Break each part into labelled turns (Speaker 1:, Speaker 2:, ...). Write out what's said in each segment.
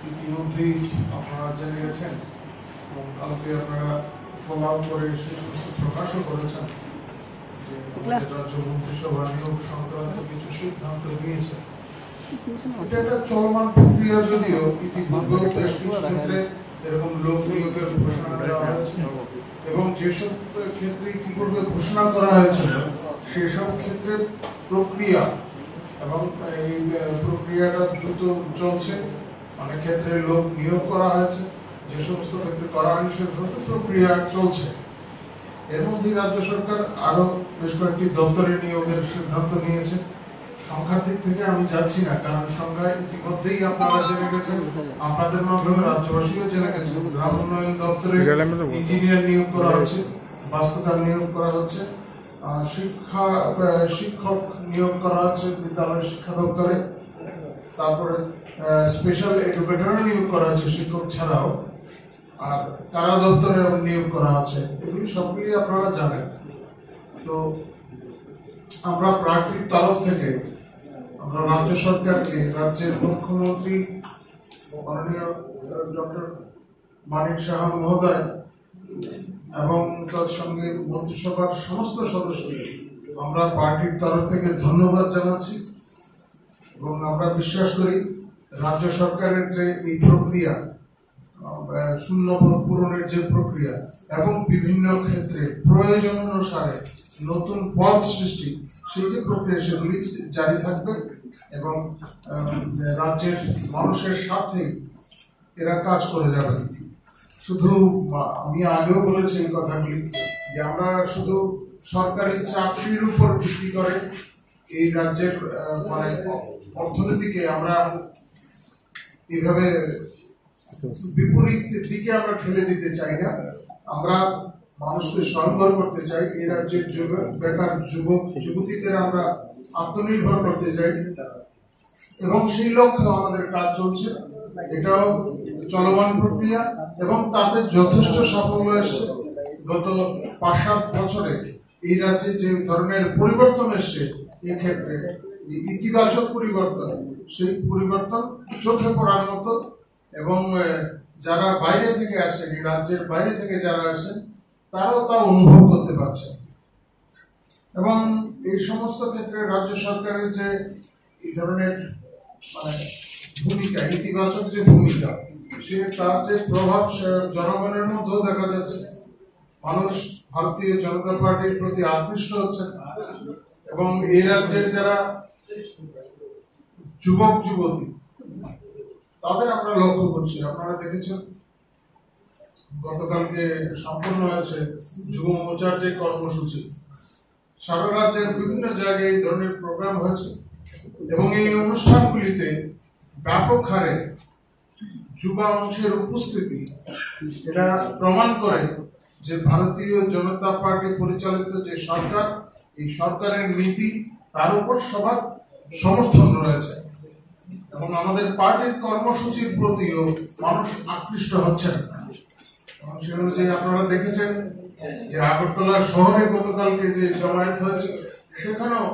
Speaker 1: ইতিমধ্যেই আপনারা জেনে গেছেন এবং কালকে আপনারা ফলো আপ করে সেই সমস্ত প্রকাশও করেছেন যে রাজ্য মন্ত্রিসভা নিয়োগ সংক্রান্ত কিছু সিদ্ধান্ত নিয়েছে। এটা একটা চলমান প্রক্রিয়া, যদিও ইতিপূর্বেও বেশ কিছু ক্ষেত্রে এরকম লোক নিয়োগের ঘোষণা দেওয়া হয়েছে এবং যেসব ক্ষেত্রে ইতিপূর্বে ঘোষণা করা হয়েছিল সেসব ক্ষেত্রে প্রক্রিয়া এবং এই প্রক্রিয়াটা দ্রুত চলছে। অনেক ক্ষেত্রে লোক নিয়োগ করা হয়েছে, যে সমস্ত ক্ষেত্রে করা হয়নি সে প্রক্রিয়া চলছে। এর মধ্যে রাজ্য সরকার আরো বেশ কয়েকটি দপ্তরে নিয়োগের সিদ্ধান্ত নিয়েছে। সংখ্যার দিক থেকে আমি যাচ্ছি না, কারণ সংখ্যা ইতিমধ্যেই আপনারা জেনে গেছেন, আপনাদের মাধ্যমে রাজ্যবাসীও জেনে গেছেন। গ্রাম উন্নয়ন দপ্তরে ইঞ্জিনিয়ার নিয়োগ করা হচ্ছে, বাস্তুকার নিয়োগ করা হচ্ছে, শিক্ষক নিয়োগ করা হচ্ছে বিদ্যালয় শিক্ষা দপ্তরে, তারপরে স্পেশাল এডুকেটর নিয়োগ করা হচ্ছে শিক্ষক ছাড়াও, আর কারা দপ্তরে নিয়োগ করা হচ্ছে। এগুলি সবগুলি আপনারা জানেন। তো আমরা প্রার্থীর তরফ থেকে আমরা রাজ্য সরকারকে, রাজ্যের মুখ্যমন্ত্রী মাননীয় ডক্টর মানিক সাহা মহোদয় এবং তার সঙ্গে মন্ত্রিসভার সমস্ত সদস্যদের আমরা পার্টির তরফ থেকে ধন্যবাদ জানাচ্ছি এবং আমরা বিশ্বাস করি রাজ্য সরকারের যে এই প্রক্রিয়া, শূন্যপদ পূরণের যে প্রক্রিয়া এবং বিভিন্ন ক্ষেত্রে প্রয়োজন অনুসারে নতুন পদ সৃষ্টি, সেই যে প্রক্রিয়া সেগুলি জারি থাকবে এবং রাজ্যের মানুষের সাথে এরা কাজ করে যাবে। শুধু আমি আগেও বলেছি এই কথাগুলি যে আমরা শুধু সরকারি চাকরির উপর ভিত্তি করে এই রাজ্যের মানে অর্থনীতিকে আমরা এইভাবে বিপরীত দিকে আমরা ঠেলে দিতে চাই না। আমরা মানুষকে স্বনির্ভর করতে চাই। এই রাজ্যের বেকার যুবক যুবতীদের আমরা আত্মনির্ভর করতে চাই এবং সেই লক্ষ্যে আমাদের কাজ চলছে। এটাও চলমান প্রক্রিয়া এবং তাতে যথেষ্ট সাফল্য এসছে। গত ৫-৭ বছরে এই রাজ্যে যে ধরনের পরিবর্তন এসছে, এক্ষেত্রে ইতিবাচক পরিবর্তন, সেই পরিবর্তন চোখে পড়ার মতো এবং যারা বাইরে থেকে আসছেন, এই রাজ্যের বাইরে থেকে যারা আসছেন তারাও তা অনুভব করতে পারছে এবং এই সমস্ত ক্ষেত্রে রাজ্য সরকারের যে এই ধরনের মানে ভূমিকা, ইতিবাচক যে ভূমিকা, সে তার যে প্রভাব জনগণের মধ্যেও দেখা যাচ্ছে। মানুষ ভারতীয় জনতা পার্টির প্রতি আকৃষ্ট হচ্ছে এবং এই রাজ্যের যারা যুবক যুবতী তাদের আমরা লক্ষ্য করছি। আপনারা দেখেছেন গতকালকে সম্পন্ন হয়েছে যুব মোর্চার যে কর্মসূচি, সারা রাজ্যের বিভিন্ন জায়গায় এই ধরনের প্রোগ্রাম হয়েছে এবং এই অনুষ্ঠানগুলিতে ব্যাপক হারে যুবা অংশের উপস্থিতি এটা প্রমাণ করে যে ভারতীয় জনতা পার্টি পরিচালিত যে সরকার, এই সরকারের নীতি তার উপর সবার সমর্থন রয়েছে এবং আমাদের পার্টির কর্মসূচির প্রতিও মানুষ আকৃষ্ট হচ্ছেন। এবং সে অনুযায়ী আপনারা দেখেছেন যে আগরতলা শহরে গতকালকে যে জমায়েত হয়েছে, সেখানেও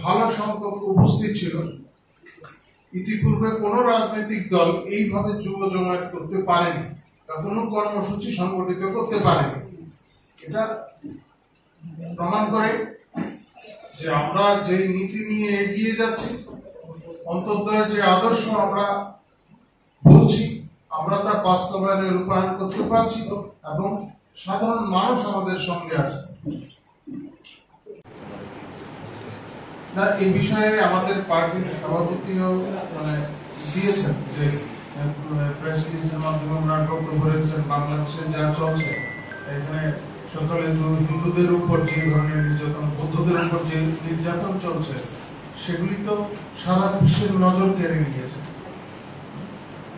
Speaker 1: ভালো সংখ্যক উপস্থিত ছিল। ইতিপূর্বে কোনো রাজনৈতিক দল এইভাবে যুব জমায়েত করতে পারেনি বা কোনো কর্মসূচি সংগঠিত করতে পারেনি। এটা প্রমাণ করে যে আমরা যে নীতি নিয়ে এগিয়ে যাচ্ছি, অন্তর্দয়ের যে আদর্শ আমরা বলছি, আমরা তা বাস্তবায়নে রূপায়ণ করতে পারছি এবং সাধারণ মানুষ আমাদের সঙ্গে আছে। না, এই বিষয়ে আমাদের পার্টির সভাপতিও মানে দিয়েছেন যে প্রেস রিলিজের মাধ্যমে ওনার বক্তব্য রেখেছেন, বাংলাদেশে যা চলছে এখানে সকলে হিন্দুদের উপর যে ধরনের নির্যাতন, বৌদ্ধদের উপর যে নির্যাতন চলছে, সেগুলি তো সারা বিশ্বের নজর কেড়ে নিয়েছে।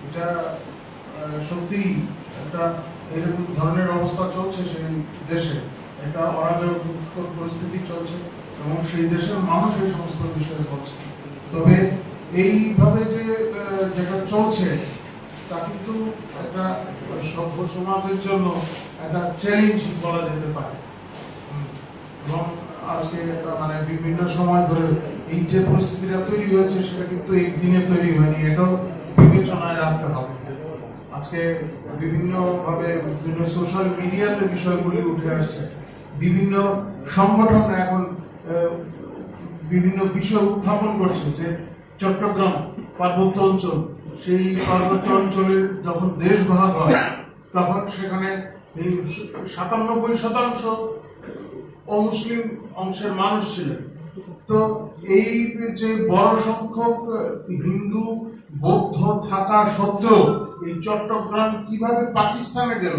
Speaker 1: এটা সত্যি একটা এরকম ধরনের অবস্থা চলছে সেই দেশে, এটা অরাজকতার পরিস্থিতি চলছে এবং সেই দেশের মানুষ এই সমস্ত বিষয়ে বলছে। তবে এইভাবে যে যেটা চলছে তা কিন্তু একটা সভ্য সমাজের জন্য একটা চ্যালেঞ্জ বলা যেতে পারে এবং আজকে মানে বিভিন্ন সময় ধরে এই যে পরিস্থিতিটা তৈরি হয়েছে সেটা কিন্তু একদিনে তৈরি হয়নি। এটাও বিবেচনায় আজকে বিভিন্নভাবে বিভিন্ন সোশ্যাল মিডিয়াতে বিষয়গুলি উঠে আসছে, বিভিন্ন সংগঠন এখন বিভিন্ন বিষয় উত্থাপন করছে যে চট্টগ্রাম পার্বত্য অঞ্চল, সেই পার্বত্য অঞ্চলের যখন দেশ ভাগ হয় তখন সেখানে এই 97% অমুসলিম অংশের মানুষ ছিলেন। তো এই যে বড় সংখ্যক হিন্দু বৌদ্ধ থাকা সত্ত্বেও এই চট্টগ্রাম কিভাবে পাকিস্তানে গেল,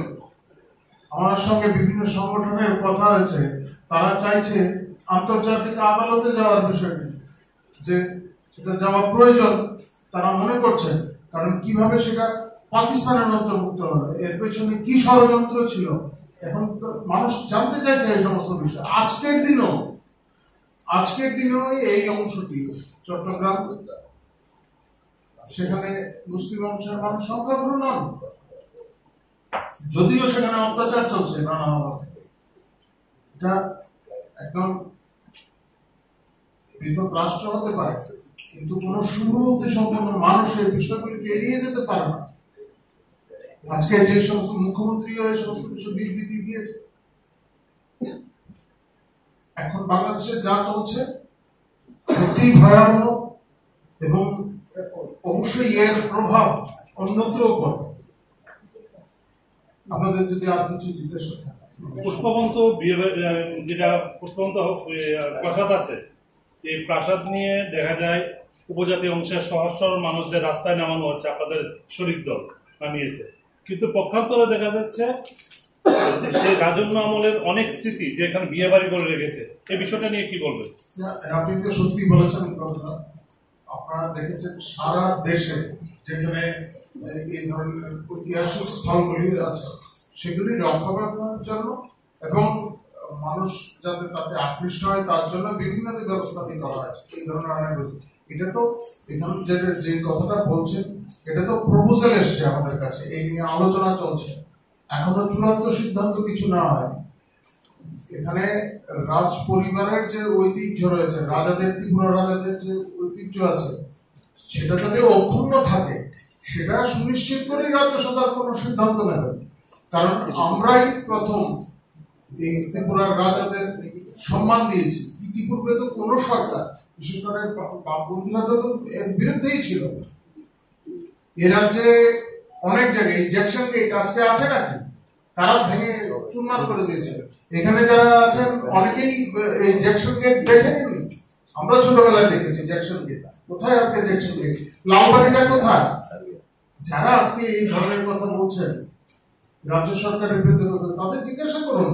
Speaker 1: আমার সঙ্গে বিভিন্ন সংগঠনের কথা হয়েছে, তারা চাইছে আন্তর্জাতিক আদালতে যাওয়ার বিষয়টি, যে সেটা যাওয়া প্রয়োজন তারা মনে করছেন, কারণ কিভাবে সেটা পাকিস্তানের অন্তর্ভুক্ত হলো, এর পেছনে কি ষড়যন্ত্র ছিল, এখন মানুষ জানতে চাইছে এই সমস্ত বিষয়। আজকের দিনেও এই অংশটি চট্টগ্রাম, সেখানে মুসলিম অংশের মানুষ সংখ্যাগুরু নন, যদিও সেখানে অত্যাচার চলছে নানাভাবে। এটা একদম পৃথক রাষ্ট্র হতে পারে, কিন্তু কোন সুরুদ্ধি সম্পন্ন মানুষ এই বিষয়গুলিকে এড়িয়ে যেতে পারে না। আজকে যে সমস্ত মুখ্যমন্ত্রীও এই সমস্ত কিছু বিবৃতি দিয়েছে, এখন বাংলাদেশে যা চলছে অতি ভয়াবহ, এবং অবশ্যই এর প্রভাব অন্যত্র পড়ে। আপনাদের যদি আর কিছু জিজ্ঞেস করেন।
Speaker 2: পুষ্পবন্ত যেটা পুষ্পবন্ত প্রাসাদ আছে, এই প্রাসাদ নিয়ে দেখা যায় উপজাতি অংশের সহস্র মানুষদের রাস্তায় নামানো হচ্ছে, আপনাদের শরিক দল নামিয়েছে, কিন্তু পক্ষান্তরে দেখা যাচ্ছে সেই রাজন্য আমলের অনেক স্মৃতি যেখানে বিয়ে বাড়ি করে রেখেছে, এই বিষয়টা নিয়ে কি বলবেন?
Speaker 1: আপনি তো সত্যি বলেছেন কথা। আপনারা দেখেছেন সারা দেশে যেখানে এই ধরনের ঐতিহাসিক স্থলগুলি আছে সেগুলি রক্ষণাবেক্ষণের জন্য এবং মানুষ যাতে তাতে আকৃষ্ট হয় তার জন্য বিভিন্ন ব্যবস্থা করা হয়েছে। এই ধরনের অনেক, এটা তো এখানে যে কথাটা বলছেন এটা তো প্রপোজাল এসছে আমাদের কাছে, এই নিয়ে আলোচনা চলছে, এখনো চূড়ান্ত সিদ্ধান্ত কিছু না হয়নি। এখানে রাজ পরিবারের যে ঐতিহ্য রয়েছে, রাজাদের, ত্রিপুরা রাজাদের যে ঐতিহ্য আছে, সেটা যাতে অক্ষুণ্ণ থাকে সেটা সুনিশ্চিত করে রাজ্য সরকার কোনো সিদ্ধান্ত নেবে। কারণ আমরাই প্রথম এই ত্রিপুরার রাজাদের সম্মান দিয়েছি, ইতিপূর্বে তো কোনো সরকার, বিশেষ করে বামপন্থীরা তো এর বিরুদ্ধেই ছিল। এ রাজ্যে অনেক জায়গায় জ্যাকসন গেট আজকে আছে নাকি, তারা ভেঙে চুরমার করে দিয়েছে। এখানে যারা আছেন অনেকেই এই জ্যাকসন গেট দেখেননি, আমরা ছোটবেলায় দেখেছি জ্যাকসন গেট। কোথায় আজকে জ্যাকসন গেট? লালবাড়িটা কোথায়? যারা আজকে এই ধরনের কথা বলছেন রাজ্য সরকারের বিরুদ্ধে, তাদের জিজ্ঞাসা করুন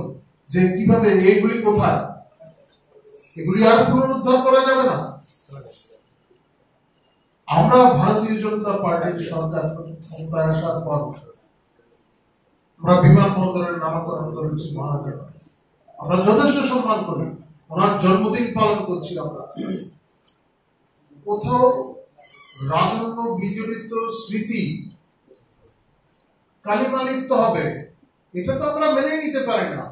Speaker 1: যে কিভাবে এইগুলি কোথায়, এগুলি আর পুনরুদ্ধার করা যাবে না। আমরা ভারতীয় জনতা পার্টির সরকার ক্ষমতায় আসার পর আমরা বিমানবন্দরের নামকরণ করেছি মহারাজা, আমরা যথেষ্ট সম্মান করি, ওনার জন্মদিন পালন করছি। আমরা কোথাও রাজন্য বিজড়িত স্মৃতি কালিমালিপ্ত হবে এটা তো আমরা মেনে নিতে পারি না।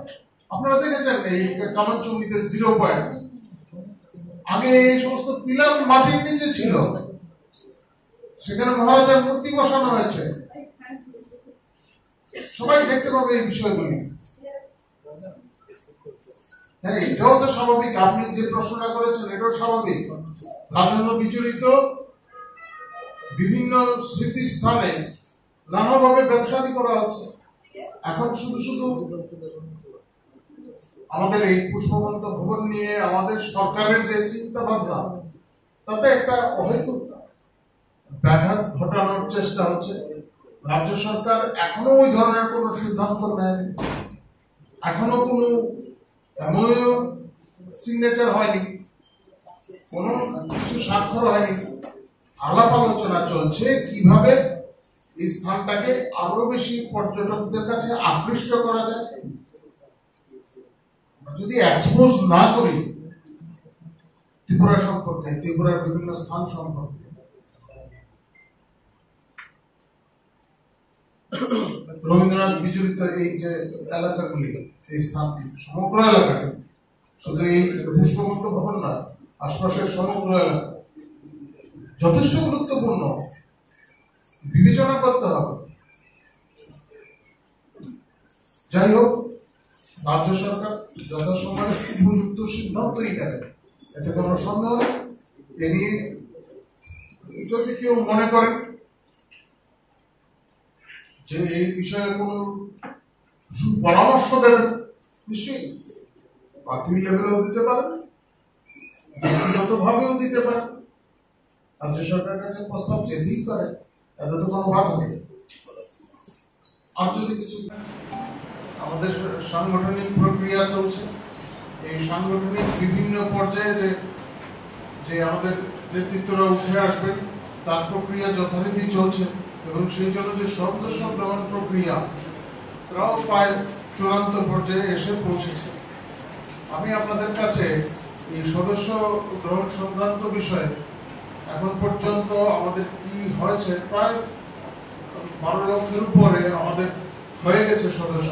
Speaker 1: আপনারা দেখেছেন এই কামানচুন্নিতে 0 পয়েন্ট, আগে এই সমস্ত পিলার মাটির নিচে ছিল, সেখানে মহারাজার মূর্তি বসানো হয়েছে, সবাই দেখতে পাবে এই বিষয়গুলি। হ্যাঁ, এটাও তো স্বাভাবিক, আপনি যে প্রশ্নটা করেছেন এটাও স্বাভাবিক। রাজন্য বিচলিত বিভিন্ন স্মৃতিস্থানে নানাভাবে ব্যবসাদি করা হচ্ছে। এখন শুধু শুধু আমাদের এই পুষ্পবন্ত ভবন নিয়ে আমাদের সরকারের যে চিন্তা ভাবনা, তাতে একটা অহেতুক ব্যাঘাত ঘটানোর চেষ্টা হচ্ছে। রাজ্য সরকার এখনো ওই ধরনের কোন সিদ্ধান্ত নেয়নি, এখনো কোনো এমওইউ সিগনেচার হয়নি, কোন কিছু স্বাক্ষর হয়নি। আলাপ আলোচনা চলছে কিভাবে এই স্থানটাকে আরো বেশি পর্যটকদের কাছে আকৃষ্ট করা যায়। যদি এক্সপোজ না করি ত্রিপুরা সম্পর্কে, ত্রিপুরার বিভিন্ন স্থান সম্পর্কে, রবীন্দ্রনাথ বিজড়িত এই যে এলাকাগুলি, এই স্থানটি, সমগ্র এলাকাটি, শুধু এই পুষ্পবন্ত ভবন না, আশপাশের সমগ্র এলাকা যথেষ্ট গুরুত্বপূর্ণ, বিবেচনা করতে হবে। যাই হোক, রাজ্য সরকার যথাসময়ে উপযুক্ত সিদ্ধান্তই নেবে, এতে কোনো সন্দেহ নেই। এ নিয়ে যদি কেউ মনে করেন যে এই বিষয়ে কোনো সুপরামর্শ দেবেন, নিশ্চয়ই পার্টির লেভেলেও দিতে পারেন, ব্যক্তিগতভাবেও দিতে পারেন, রাজ্য সরকারের কাছে প্রস্তাব যেতেই পারে, এতে তো কোনো বাধা নেই। আর যদি কিছু, আমাদের সাংগঠনিক প্রক্রিয়া চলছে, এই সাংগঠনিক বিভিন্ন পর্যায়ে যে আমাদের নেতৃত্বরা উঠে আসবেন তার প্রক্রিয়া যথারীতি চলছে, এবং সেই জন্য যে সদস্য গ্রহণ প্রক্রিয়া তাও প্রায় চূড়ান্ত পর্যায়ে এসে পৌঁছেছে। আমি আপনাদের কাছে এই সদস্য গ্রহণ সংক্রান্ত বিষয়ে এখন পর্যন্ত আমাদের কি হয়েছে, প্রায় 12 লক্ষের উপরে আমাদের হয়ে গেছে সদস্য।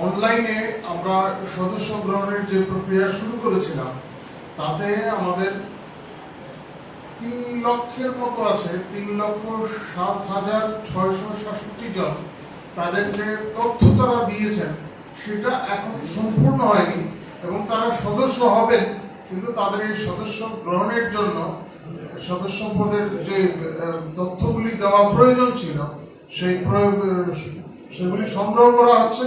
Speaker 1: অনলাইনে আমরা সদস্য গ্রহণের যে প্রক্রিয়া শুরু করেছিলাম তাতে আমাদের 3 লক্ষের মতো আছে, 3,07,667 জন। তাদের যে তথ্য তারা দিয়েছেন সেটা এখন সম্পূর্ণ হয়নি, এবং তারা সদস্য হবেন, কিন্তু তাদের এই সদস্য গ্রহণের জন্য সদস্য পদের যে তথ্যগুলি দেওয়া প্রয়োজন ছিল সেগুলি সংগ্রহ করা হচ্ছে,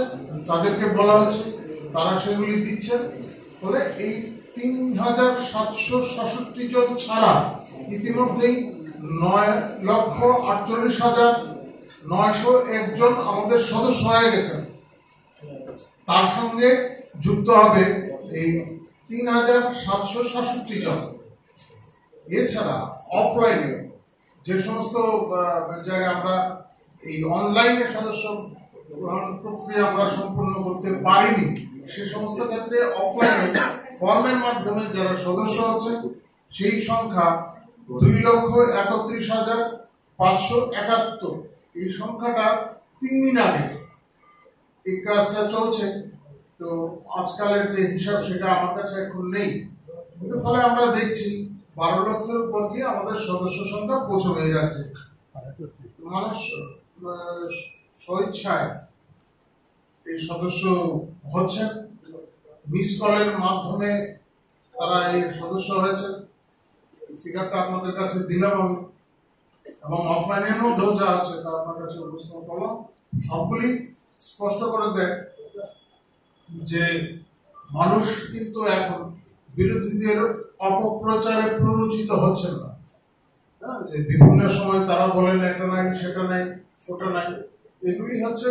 Speaker 1: তাদেরকে বলা হচ্ছে, তারা সেগুলি দিচ্ছেন। ফলে এই 3,767 জন ছাড়া ইতিমধ্যেই 9,48,901 জন আমাদের সদস্য হয়ে গেছেন। তার সঙ্গে যুক্ত হবে এই 3,767 জন। এছাড়া অফলাইনে যে সমস্ত জায়গায় আমরা এই অনলাইনে সদস্য গ্রহণ প্রক্রিয়া আমরা সম্পূর্ণ করতে পারিনি, সে সমস্ত ক্ষেত্রে অফলাইনে ফর্মের মাধ্যমে যারা সদস্য হচ্ছে সেই সংখ্যা 2,31,571। এই সংখ্যাটা 3 দিন আগে এই কাজটা চলছে, তো আজকালের যে হিসাব সেটা আমার কাছে এখন নেই, কিন্তু ফলে আমরা দেখছি 12 লক্ষের উপর গিয়ে আমাদের সদস্য সংখ্যা পৌঁছে হয়ে যাচ্ছে। মানুষ স্বেচ্ছায় এই সদস্য হচ্ছেন, মিস কলের মাধ্যমে তারা এই সদস্য হয়েছে, ফিগারটা আপনাদের কাছে দিলাম আমি, এবং অফলাইনের মধ্যেও যা আছে তা আপনার কাছে উপস্থাপন করলাম। সবগুলি স্পষ্ট করে দেয় যে মানুষ কিন্তু এখন বিরোধীদের অপপ্রচারে প্ররোচিত হচ্ছেন না। বিভিন্ন সময় তারা বলেন এটা নাই, সেটা নাই, ওটা নাই, এগুলি হচ্ছে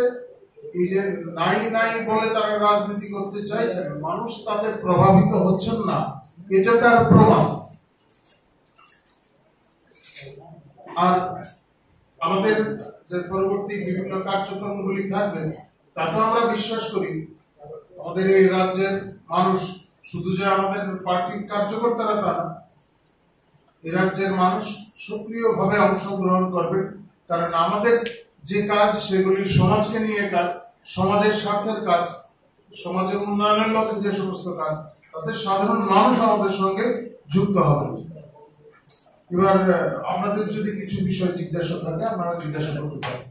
Speaker 1: এই যে নাই নাই বলে তারা রাজনীতি করতে চাইছেন, মানুষ তাদের প্রভাবিত হচ্ছেন না, এটা তার প্রমাণ। আর আমাদের যে পরবর্তী বিভিন্ন কার্যক্রমগুলি থাকবে তাতে আমরা বিশ্বাস করি আমাদের এই রাজ্যের মানুষ, শুধু যে আমাদের পার্টির কার্যকর্তারা তা না, এই রাজ্যের মানুষ সক্রিয়ভাবে অংশগ্রহণ করবে, কারণ আমাদের যে কাজ সেগুলি সমাজকে নিয়ে কাজ, সমাজের স্বার্থের কাজ, সমাজের উন্নয়নের লক্ষ্যে যে সমস্ত কাজ, তাতে সাধারণ মানুষ আমাদের সঙ্গে যুক্ত হবে। এবার আপনাদের যদি কিছু বিষয় জিজ্ঞাসা থাকে আপনারা জিজ্ঞাসা করতে পারেন।